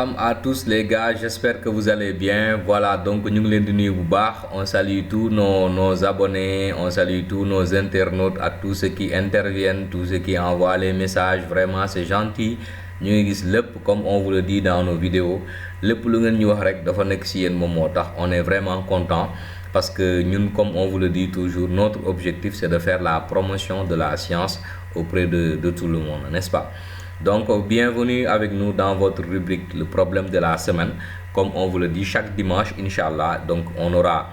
Salam à tous les gars, j'espère que vous allez bien. Voilà, donc ñu ngi leen di nuyu bu baax. On salue tous nos abonnés, on salue tous nos internautes ak tous ceux qui interviennent, tous ceux qui envoient les messages. Vraiment, c'est gentil. ñu ngi gis lépp comme on vous le dit dans nos vidéos. Lépp lu ngeen ñu wax rek dafa nekk ci yéen moom moo tax. On est vraiment content parce que ñun, comme on vous le dit toujours, notre objectif c'est de faire la promotion de la science auprès de tout le monde, n'est-ce pas? Donc, bienvenue avec nous dans votre rubrique Le problème de la semaine. Comme on vous le dit, chaque dimanche, Inch'Allah, donc on aura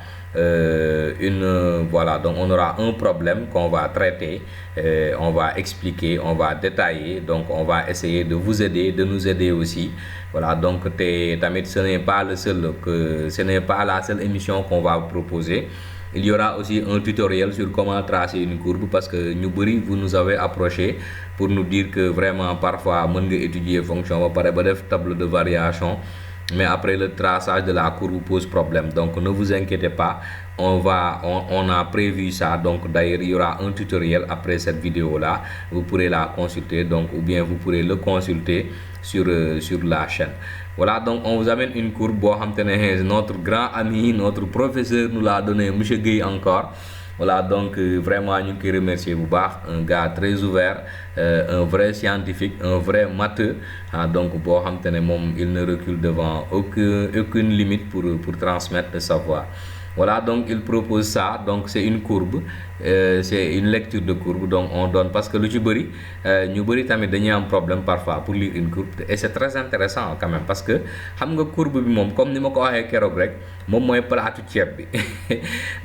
donc on aura un problème qu'on va traiter, on va expliquer, on va détailler, donc on va essayer de vous aider, de nous aider aussi. Voilà, donc tamit ce n'est pas la seule émission qu'on va vous proposer. Il y aura aussi un tutoriel sur comment tracer une courbe parce que vous nous avez approché pour nous dire que vraiment parfois mën nga étudier fonction ba pare ba def tableau de variation mais après le traçage de la courbe pose problème. Donc ne vous inquiétez pas, on a prévu ça. Donc d'ailleurs il y aura un tutoriel après cette vidéo là, vous pourrez la consulter, donc ou bien vous pourrez le consulter sur la chaîne. Voilà, donc on vous amène une courbe boo xam te ne notre grand ami, notre professeur nous l'a donné, monsieur Gueye encore. Voilà, donc vraiment ñu ngi koy remercier bu baax, un gars très ouvert, un vrai scientifique, un vrai matheux, donc boo xam te ne moom il ne recule devant aucune limite pour transmettre le savoir. Voilà, donc il propose ça, donc c'est une courbe, c'est une lecture de courbe, donc on donne, parce que lu ci bëri ñu bëri tamit dañuy am problème parfois pour lire une courbe, et c'est très intéressant quand même parce que xam nga courbe bi moom comme ni ma ko waxee keroog rek moom mooy palaatu ceeb bi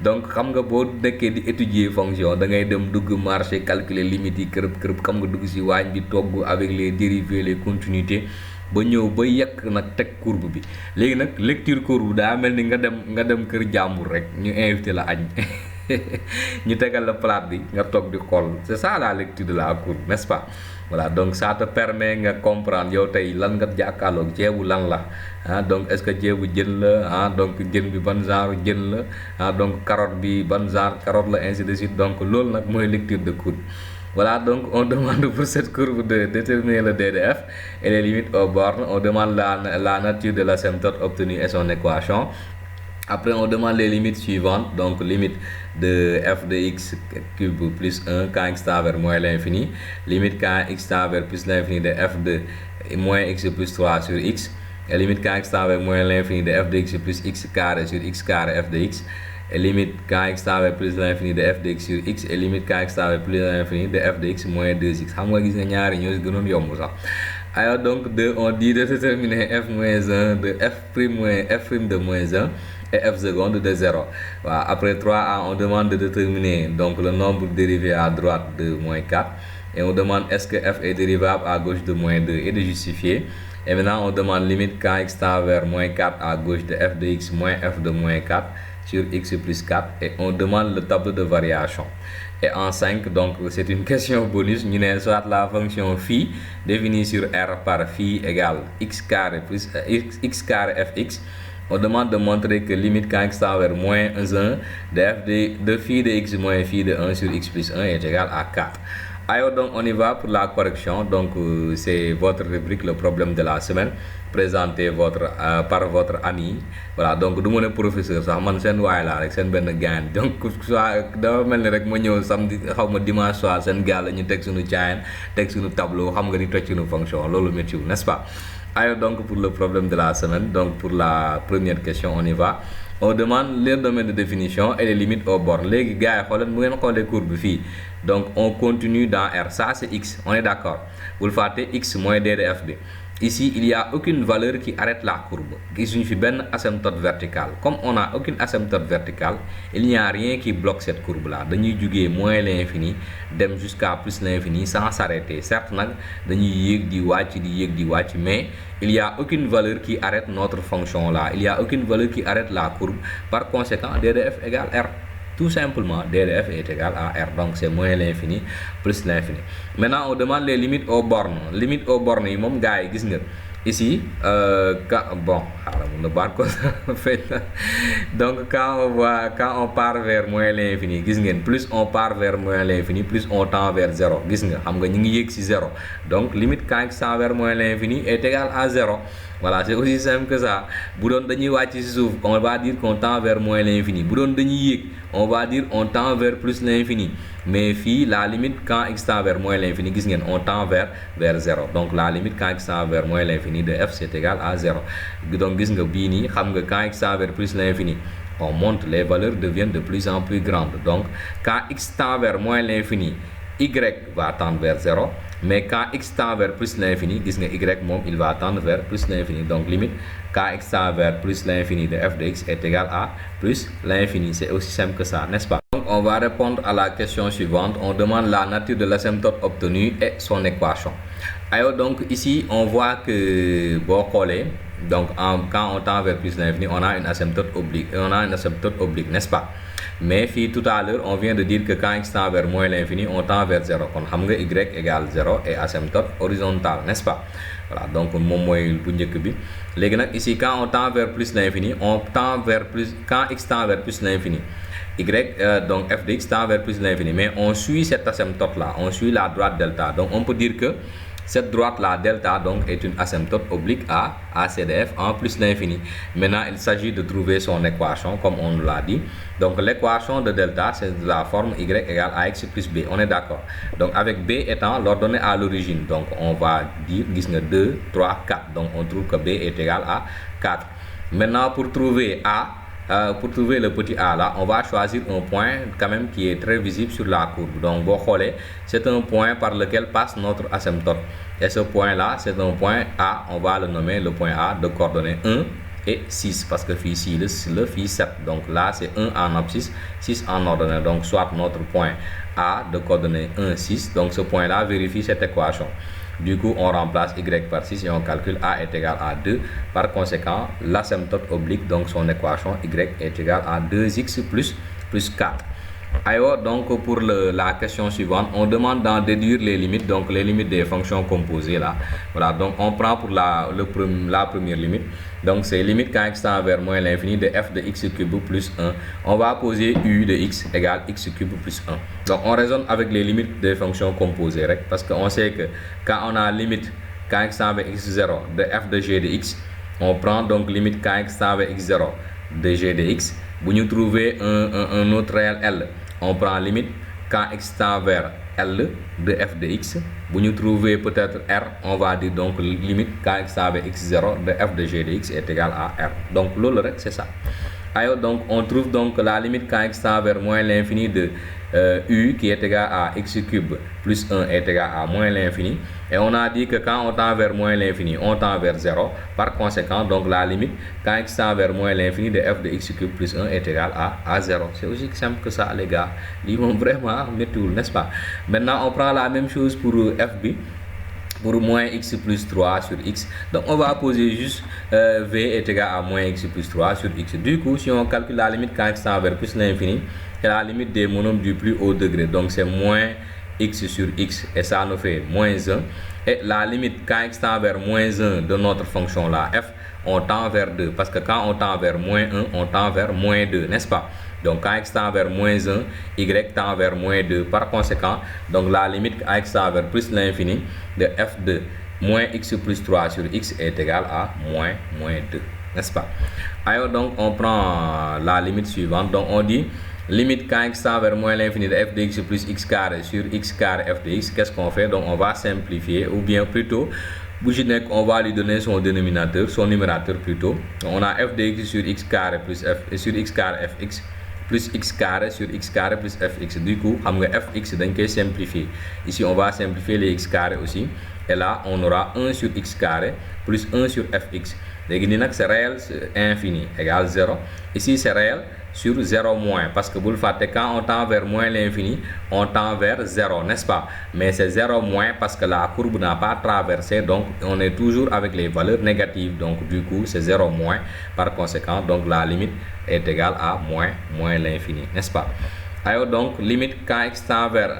donc xam nga boo nekkee di étudier fonction da ngay dem dugg marché calculer limites yi kërëb xam nga dugg ci waañ bi togg avec les dérivés, les continuités ba ñëw ba yekk nag teg courbe bi. Léegi nag lecture courbe daa mel ni nga dem kër jàmbur rek ñu invité la añ ñu tegal la plate bi nga toog di xool. C'est ça la lecture de la courbe, n'est-ce pas? Voilà, donc ça te permet nga comprendre yow tey lan nga jàkkaarloog ceebu lan la donc est-ce que ceebu jën la donc jën bi ban genre jën la donc carotte bi ban genre carotte la, ainsi de suite. Donc loolu nag mooy lecture de courbe. Voilà, donc on demande pour cette courbe de déterminer le DDF et les limites aux bornes. On demande la nature de l'asymptote obtenue et son équation. Après, on demande les limites suivantes. Donc, limite de f de x cube plus 1 quand x tend vers moins l'infini. Limite quand x tend vers plus l'infini de f de moins x plus 3 sur x. Et limite quand x tend vers moins l'infini de f de x plus x carré sur x carré f de x. Et limite quand x tend vers plus l'infini de f de x sur x. Et limite quand x tend vers plus l'infini de f de x moins 2x. xam nga gis nga ñaari ñoo gënoon yomb sax. Alors donc on dit de déterminer f moins 1 de f prime de moins 1 et f seconde de 0. Voilà. Après 3a, on demande de déterminer donc le nombre dérivé à droite de moins 4. Et on demande est-ce que f est dérivable à gauche de moins 2 et de justifier. Et maintenant on demande limite quand x tend vers moins 4 à gauche de f de x moins f de moins 4 sur x plus 4. Et on demande le tableau de variation. Et en 5, donc c'est une question bonus, ñu ne soit la fonction phi définie sur R par phi égale x carré plus x carré fx. On demande de montrer que limite quand x tend vers moins 1 de phi de x moins phi de 1 sur x plus 1 est égal à 4. Alors donc on y va pour la correction. Donc c'est votre rubrique le problème de la semaine présenté par votre ami. Voilà, donc du ma ne professeur sax man seen waay laa rek seen benn gaan. Donc soit dafa mel ni rek ma ñëw samedi xaw ma dimanche soir seen gaal la ñu teg suñu caayan teg suñu tableau xam nga ni toj suñu fonction loolu métti wu, n'est-ce pas? Alors donc pour le problème de la semaine, donc pour la première question on y va. On demande les domaines de définition et les limites aux bornes. Les gars yi xoolal mu ngeen xoolee courbe fii. Donc on continue dans R, ça c'est x, on est d'accord. Vous le faites x moins d de f bi. Ici il n'y a aucune valeur qui arrête la courbe. Gisuñu fi benn asymptote verticale. Comme on n'a aucune asymptote verticale, il n'y a rien qui bloque cette courbe là. Dañuy jugee moins l'infini dem jusqu'à plus l'infini sans s'arrêter. Certes nag dañuy yéeg di wàcc mais il n'y a aucune valeur qui arrête notre fonction là. Il n'y a aucune valeur qui arrête la courbe. Par conséquent, d de f égale R. Tout simplement, d de f est égal à R. Donc c'est moins l'infini plus l'infini. Maintenant, on demande les limites aux bornes. Limites aux bornes yi moom gars yi gis nga ici, bon, donc quand on part vers moins l'infini, plus on part vers moins l'infini, plus on tend vers 0. C'est 0. Donc limite quand x tend vers moins l'infini est égal à 0. Voilà, c'est aussi simple que ça. On va dire qu'on tend vers moins l'infini. On va dire on tend vers plus l'infini. Mais la limite quand x tend vers moins l'infini, on tend vers 0. Donc la limite quand x tend vers moins l'infini de f c'est égal à 0. Donc quand x tend vers plus l'infini, on monte, les valeurs deviennent de plus en plus grandes. Donc quand x tend vers moins l'infini, y va tendre vers 0. Mais quand x tend vers plus l'infini, y il va tendre vers plus l'infini. Donc limite quand x tend vers plus l'infini de f de x est égal à plus l'infini. C'est aussi simple que ça, n'est-ce pas? Donc on va répondre à la question suivante. On demande la nature de l'asymptote obtenue et son équation. Alors donc ici on voit que donc quand on tend vers plus l'infini, on a une asymptote oblique, n'est-ce pas? Mais tout à l'heure, on vient de dire que quand x tend vers moins l'infini, on tend vers 0. Donc, y égale 0 et asymptote horizontale, n'est-ce pas? Voilà, donc ici, quand on tend vers plus l'infini, on tend vers plus, quand x tend vers plus l'infini, donc f de x tend vers plus l'infini, mais on suit cette asymptote-là, on suit la droite delta. Donc, on peut dire que cette droite-là, delta, donc, est une asymptote oblique à ACDF en plus l'infini. Maintenant, il s'agit de trouver son équation, comme on l'a dit. Donc, l'équation de delta, c'est de la forme y égale ax plus b. On est d'accord. Donc, avec b étant l'ordonnée à l'origine. Donc, on va dire 2, 3, 4. Donc, on trouve que b est égal à 4. Maintenant, pour trouver a, pour trouver le petit a là, on va choisir un point quand même qui est très visible sur la courbe. Donc, c'est un point par lequel passe notre asymptote. Et ce point là, c'est un point A, on va le nommer le point A de coordonnées 1 et 6. Parce que ici, le 7. Donc là, c'est 1 en abscisse, 6 en ordonnée. Donc, soit notre point A de coordonnées 1, 6. Donc, ce point là vérifie cette équation. Du coup, on remplace y par 6 et on calcule a est égal à 2. Par conséquent, l'asymptote oblique, donc son équation y est égal à 2x plus 4. Alors, donc pour la question suivante, on demande d'en déduire les limites, donc les limites des fonctions composées là. Voilà, donc on prend pour la première limite. Donc c'est limite quand x tend vers moins l'infini de f de x cube plus 1. On va poser u de x égale x cube plus 1. Donc on raisonne avec les limites des fonctions composées, parce qu'on sait que quand on a limite quand x tend vers x0 de f de g de x, on prend donc limite quand x tend vers x0 de g de x. Vous nous trouvez un autre réel L. On prend limite quand x tend vers L de f de x. Vous nous trouvez peut-être R, on va dire donc limite quand x tend vers x0 de f de g de x est égal à R. Donc l'autre c'est ça. Alors donc on trouve donc la limite quand x tend vers moins l'infini de u qui est égal à x cube plus 1 est égal à moins l'infini. Et on a dit que quand on tend vers moins l'infini, on tend vers 0. Par conséquent, donc la limite quand x tend vers moins l'infini de f de x cube plus 1 est égal à 0. C'est aussi simple que ça, les gars. Ils vont vraiment mettre tout, n'est-ce pas? Maintenant, on prend la même chose pour fb. Pour moins x plus 3 sur x. Donc on va poser juste v est égal à moins x plus 3 sur x. Du coup, si on calcule la limite quand x tend vers plus l'infini, c'est la limite des monomes du plus haut degré. Donc c'est moins x sur x et ça nous fait moins 1. Et la limite quand x tend vers moins 1 de notre fonction là, f, on tend vers 2. Parce que quand on tend vers moins 1, on tend vers moins 2, n'est-ce pas? Donc quand x tend vers moins 1, y tend vers moins 2. Par conséquent, donc la limite quand x tend vers plus l'infini de f de moins x plus 3 sur x est égal à moins 2, n'est-ce pas? Alors donc on prend la limite suivante. Donc on dit limite quand x tend vers moins l'infini de f de x plus x carré sur x carré f de x. Qu'est-ce qu'on fait? Donc on va simplifier, ou bien plutôt on va lui donner son dénominateur, son numérateur plutôt. On a f de x sur x carré plus f sur x carré fx plus x carré sur x carré plus fx. Du coup, fx donc est simplifié. Ici, on va simplifier les x carré aussi. Et là, on aura 1 sur x carré plus 1 sur fx. C'est réel, c'est infini, égale 0. Ici, c'est réel sur 0 moins. Parce que vous le faites, quand on tend vers moins l'infini, on tend vers 0, n'est-ce pas? Mais c'est 0 moins parce que la courbe n'a pas traversé. Donc, on est toujours avec les valeurs négatives. Donc, du coup, c'est 0 moins. Par conséquent, donc la limite est égale à moins l'infini, n'est-ce pas? Alors donc limite quand x tend vers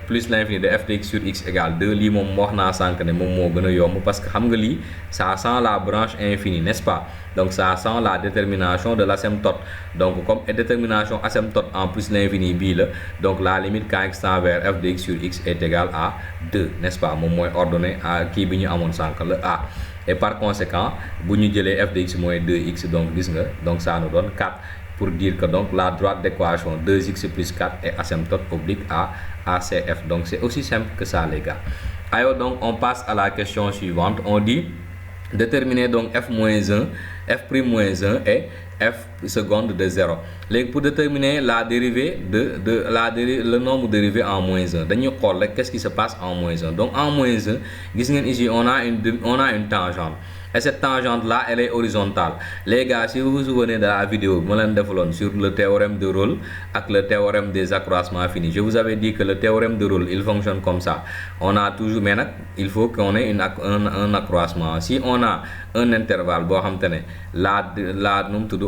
plus l'infini de f de x sur x égale 2 lii moom wax naa sànq ne moom moo gën a yomb parce que xam nga lii ça sent la branche infinie, n'est-ce pas? Donc ça sent la détermination de l'asymptote. Donc comme détermination asymptote en plus l'infini bii la, donc la limite quand x tend vers f de x sur x est égal à 2, n'est-ce pas? moom mooy ordonnée à kii bi ñu amoon sànq le a. Et par conséquent bu ñu jëlee f de x mooy 2x, donc gis nga, donc ça nous donne 4. Pour dire que donc la droite d'équation 2x plus 4 est asymptote oblique à ACF. Donc c'est aussi simple que ça les gars. Alors donc on passe à la question suivante. On dit déterminer donc f moins 1, f' moins 1 et f seconde de 0. Pour déterminer la dérivée le nombre dérivé en moins 1, dañuy xool rek qu'est-ce qui se passe en moins 1. Donc en moins 1, gis ngeen ici on a une tangente. Et cette tangente-là, elle est horizontale. Les gars, si vous vous souvenez de la vidéo sur le théorème de Rolle avec le théorème des accroissements finis, je vous avais dit que le théorème de Rolle, il fonctionne comme ça. On a toujours, maintenant, il faut qu'on ait un accroissement. Si on a un intervalle,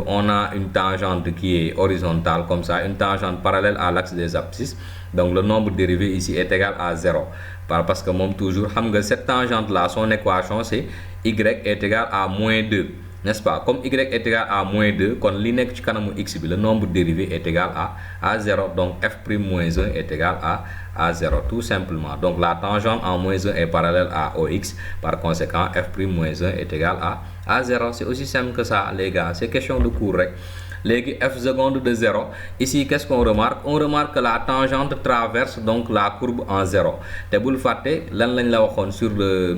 on a une tangente qui est horizontale comme ça, une tangente parallèle à l'axe des abscisses. Donc le nombre dérivé ici est égal à 0. Parce que même toujours, cette tangente-là, son équation, c'est y est égal à moins 2, n'est-ce pas? Comme y est égal à moins 2, quand x, le nombre dérivé est égal à 0. Donc f' moins 1 est égal à 0, tout simplement. Donc la tangente en moins 1 est parallèle à OX. Par conséquent, f' moins 1 est égal à 0. C'est aussi simple que ça, les gars. C'est question de cours. Les f seconde de 0, ici qu'est-ce qu'on remarque? On remarque que la tangente traverse donc la courbe en 0. Te bul fàtte lan lañ la waxoon sur le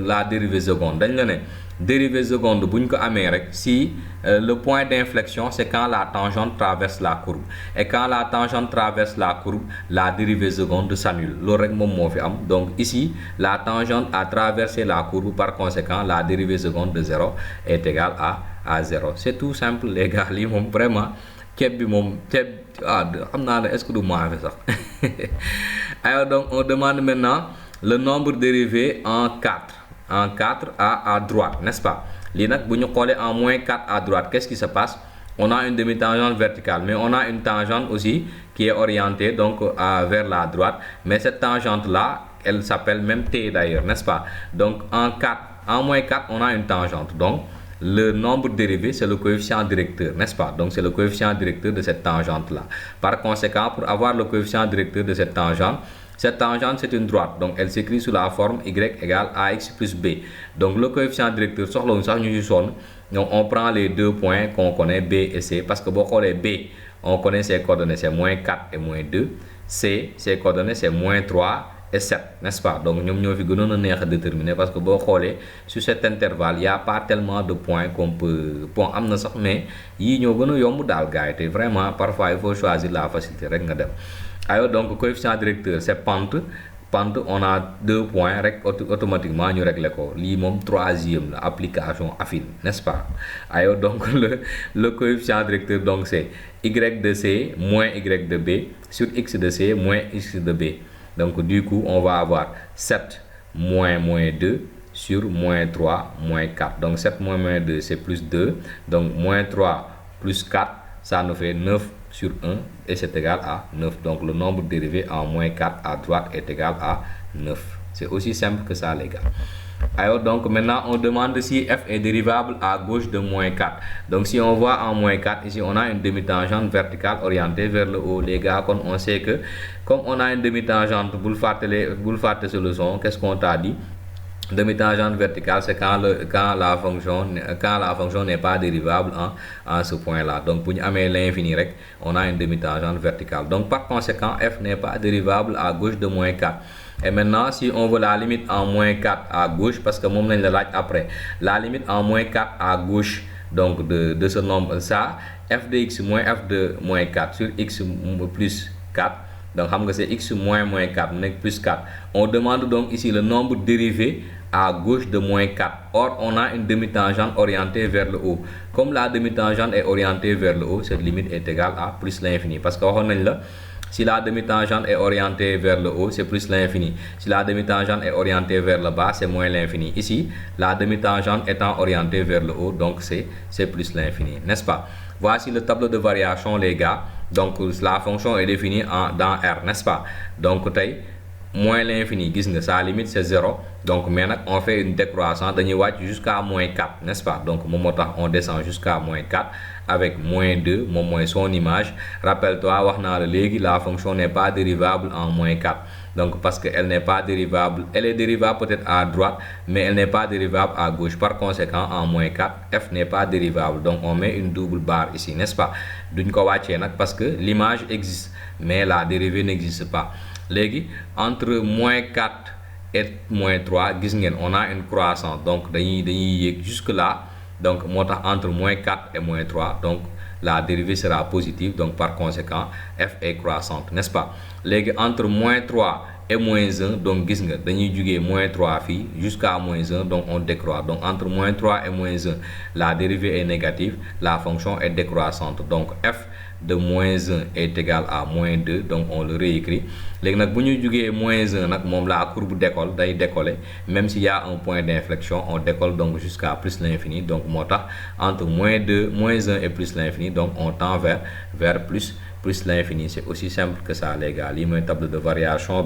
la dérivée seconde. Dañ la ne dérivée seconde bu ñu ko amee rek si le point d'inflexion c'est quand la tangente traverse la courbe, et quand la tangente traverse la courbe, la dérivée seconde s'annule. Loolu rek moom moo fi am. Donc ici la tangente a traversé la courbe, par conséquent la dérivée seconde de 0 est égale à 0. C'est tout simple les gars. Lii moom vraiment ceeb bi moom xam naa ne est-ce que du maafe sax. Alors donc on demande maintenant le nombre dérivé en 4 à droite, n'est-ce pas? Lii nag bu ñu xoolee en moins 4 à droite, qu'est-ce qui se passe? On a une demi-tangente verticale, mais on a une tangente aussi qui est orientée donc vers la droite. Mais cette tangente-là, elle s'appelle même T d'ailleurs, n'est-ce pas? Donc en moins 4, on a une tangente. Donc le nombre dérivé, c'est le coefficient directeur, n'est-ce pas? Donc c'est le coefficient directeur de cette tangente-là. Par conséquent, pour avoir le coefficient directeur de cette tangente, c'est une droite. Donc elle s'écrit sous la forme y égale ax plus b. Donc le coefficient directeur, donc on prend les deux points qu'on connaît, b et c, parce que les b, on connaît ses coordonnées, c'est moins 4 et moins 2. C, ses coordonnées, c'est moins 3 et 7, n'est-ce pas? Donc nous avons déterminer parce que sur cet intervalle, il n'y a pas tellement de points qu'on peut mais vraiment parfois il faut choisir la facilité. Alors donc coefficient directeur c'est pente, on a 2 points automatiquement ñu régler ko. Lii moom troisième application affine, n'est-ce pas? Alors donc le coefficient directeur donc c'est y de c moins y de b sur x de c moins x de b. Donc du coup on va avoir 7 moins 2 sur moins 3 moins 4. Donc 7 moins 2 c'est plus 2. Donc moins 3 plus 4 ça nous fait 9 sur 1 et c'est égal à 9. Donc le nombre dérivé en moins 4 à droite est égal à 9. C'est aussi simple que ça les gars. Alors donc maintenant on demande si f est dérivable à gauche de moins 4. Donc si on voit en moins 4, ici on a une demi-tangente verticale orientée vers le haut les gars. Comme on sait que comme on a une demi-tangente, vous le faites ce leçon, qu'est-ce qu'on t'a dit? Demi-tangente verticale, c'est quand la fonction n'est pas dérivable en ce point-là. Donc pour nous amener l'infini, on a une demi-tangente verticale. Donc par conséquent, f n'est pas dérivable à gauche de moins 4. Et maintenant, si on veut la limite en moins 4 à gauche, parce que moi, je vais après, la limite en moins 4 à gauche donc de ce nombre, ça, f de x moins f de moins 4 sur x plus 4. Donc c'est x moins 4 plus 4. On demande donc ici le nombre dérivé à gauche de moins 4. Or on a une demi-tangente orientée vers le haut. Comme la demi-tangente est orientée vers le haut, cette limite est égale à plus l'infini. Parce que si la demi-tangente est orientée vers le haut, c'est plus l'infini. Si la demi-tangente est orientée vers le bas, c'est moins l'infini. Ici, la demi-tangente étant orientée vers le haut, donc c'est plus l'infini, n'est-ce pas? Voici le tableau de variation les gars. donc la fonction est définie dans R, n'est-ce pas? Donc moins l'infini, sa limite c'est 0, donc maintenant on fait une décroissance jusqu'à moins 4, n'est-ce pas? Donc on descend jusqu'à moins 4 avec moins 2, moins son image. Rappelle-toi, la fonction n'est pas dérivable en moins 4, donc parce qu'elle n'est pas dérivable, elle est dérivable peut-être à droite, mais elle n'est pas dérivable à gauche. Par conséquent, en moins 4, f n'est pas dérivable, donc on met une double barre ici, n'est-ce pas? Parce que l'image existe, mais la dérivée n'existe pas. Entre moins 4 et moins 3, on a une croissance, donc jusque là, donc entre moins 4 et moins 3, donc la dérivée sera positive, donc par conséquent f est croissante, n'est-ce pas? Entre moins 3 et moins 1, donc moins 3 jusqu'à moins 1, donc on décroît. Donc entre moins 3 et moins 1, la dérivée est négative, la fonction est décroissante, donc f de moins 1 est égal à moins 2, donc on le réécrit. Moins 1, la courbe décolle, décoller, même s'il y a un point d'inflexion, on décolle donc jusqu'à plus l'infini. Donc entre moins 1 et plus l'infini, donc on tend vers plus l'infini. C'est aussi simple que ça, les gars. Une table de variation.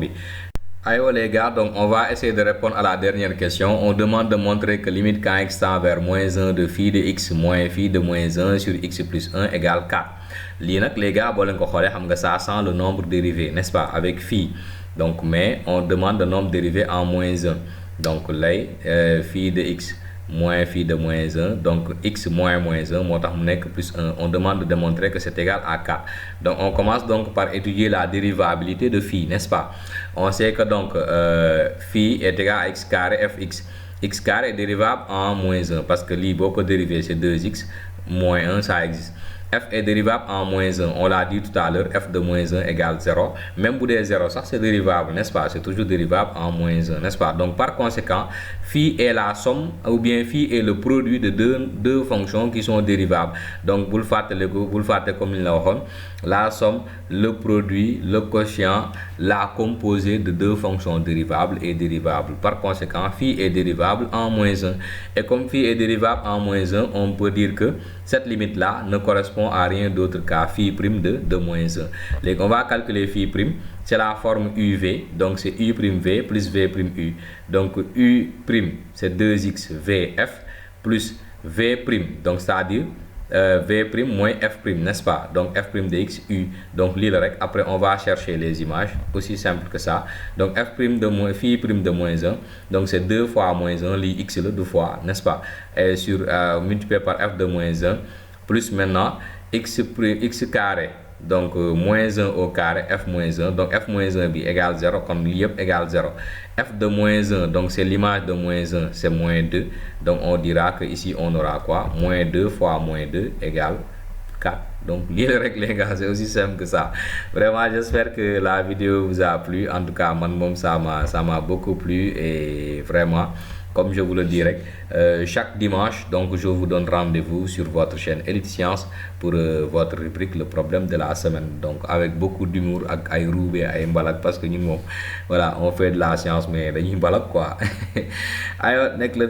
Ayo les gars, donc on va essayer de répondre à la dernière question. On demande de montrer que limite quand x tend vers moins 1 de phi de x moins phi de moins 1 sur x plus 1 égale 4. Les gars, ça sent le nombre dérivé, n'est-ce pas, avec phi. Donc, mais on demande le nombre dérivé en moins 1. Donc, là, phi de x moins phi de moins 1, donc x moins 1, plus 1. On demande de démontrer que c'est égal à 4. Donc on commence donc par étudier la dérivabilité de phi, n'est-ce pas? On sait que donc phi est égal à x carré fx. X carré est dérivable en moins 1, parce que beaucoup dérivé c'est 2x, moins 1 ça existe. F est dérivable en moins 1, on l'a dit tout à l'heure, f de moins 1 égale 0. Même pour des 0, ça c'est dérivable, n'est-ce pas? C'est toujours dérivable en moins 1, n'est-ce pas? Donc par conséquent, phi est la somme, ou bien phi est le produit de deux fonctions qui sont dérivables. Donc vous le faites comme il l'a dit, la somme, le produit, le quotient, la composée de deux fonctions dérivables est dérivable. Par conséquent, phi est dérivable en moins 1. Et comme phi est dérivable en moins 1, on peut dire que cette limite-là ne correspond à rien d'autre qu'à phi prime de moins 1. On va calculer phi prime, c'est la forme uv, donc c'est u prime v plus v prime u. Donc u prime c'est 2x vf plus v prime, donc c'est-à-dire v prime moins f prime, n'est-ce pas? Donc f prime de x u, donc l'île rec. Après on va chercher les images, aussi simple que ça. Donc f prime de moins phi prime de moins 1, donc c'est 2 fois moins 1, li x le 2 fois, n'est-ce pas? Et sur multiplié par f de moins 1 plus maintenant x carré, donc moins 1 au carré f moins 1, donc f moins 1 égale 0, comme l'IEP égale 0. F de moins 1, donc c'est l'image de moins 1, c'est moins 2, donc on dira que ici on aura quoi? Moins 2 fois moins 2 égale 4. Donc les règles, les gars, c'est aussi simple que ça. Vraiment, j'espère que la vidéo vous a plu. En tout cas, ça m'a beaucoup plu, et vraiment, comme je vous le dirais, chaque dimanche, donc je vous donne rendez-vous sur votre chaîne Elite Science pour votre rubrique le problème de la semaine. Donc avec beaucoup d'humour, avec roube et mbalak, parce que nous, voilà, on fait de la science, mais nous mbalak quoi. Ayo, nek la